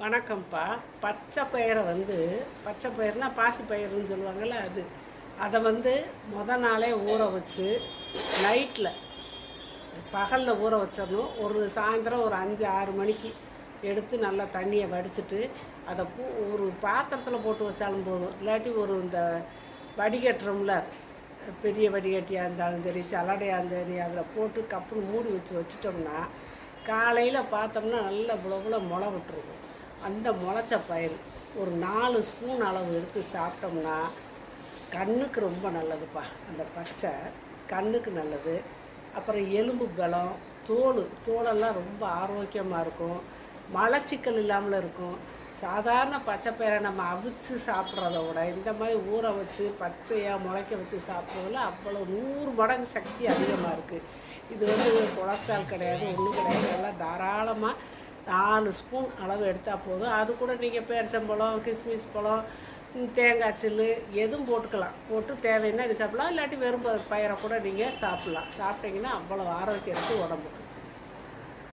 வணக்கம்ப்பா. பச்சை பயிரை பச்சை பயிர்னா பாசி பயிறுன்னு சொல்லுவாங்கள்ல அதை நாளே ஊற வச்சு நைட்டில் பகலில் ஊற வச்சிடணும். ஒரு சாயந்தரம் ஒரு 5-6 மணிக்கு எடுத்து நல்லா தண்ணியை வடிச்சிட்டு அதை ஒரு பாத்திரத்தில் போட்டு வச்சாலும் போதும். இல்லாட்டி இந்த வடிகட்டுறோம்ல, பெரிய வடிகட்டியாக இருந்தாலும் சரி, சலடையாக இருந்தாலும் சரி, அதில் போட்டு கப்புன்னு மூடி வச்சிட்டோம்னா காலையில் பார்த்தோம்னா நல்லா புல முளை விட்டுருக்கும். அந்த முளைச்ச பயிர் ஒரு 4 ஸ்பூன் அளவு எடுத்து சாப்பிட்டோம்னா கண்ணுக்கு ரொம்ப நல்லதுப்பா. அந்த பச்சை கண்ணுக்கு நல்லது. அப்புறம் எலும்பு பலம், தோலெல்லாம் ரொம்ப ஆரோக்கியமாக இருக்கும். மலச்சிக்கல் இல்லாமல் இருக்கும். சாதாரண பச்சை பயிரை நம்ம அவிச்சு சாப்பிட்றத விட இந்த மாதிரி ஊற வச்சு பச்சையாக முளைக்க வச்சு சாப்பிட்றதுல அவ்வளோ 100 மடங்கு சக்தி அதிகமாக இருக்குது. இது கொலஸ்ட்ரால் கிடையாது, ஒன்றும் கிடையாது. எல்லாம் தாராளமாக 4 ஸ்பூன் அளவு எடுத்தால் போதும். அது கூட நீங்கள் பேரிச்சம்பழம், கிஸ்மிஸ் பழம், தேங்காய் சில்லு எதுவும் போட்டுக்கலாம். போட்டு தேவைன்னா சாப்பிட்லாம். இல்லாட்டி வெறும் பயிரை கூட நீங்கள் சாப்பிட்லாம். சாப்பிட்டீங்கன்னா அவ்வளோ ஆரோக்கியம் இருக்குது உடம்புக்கு.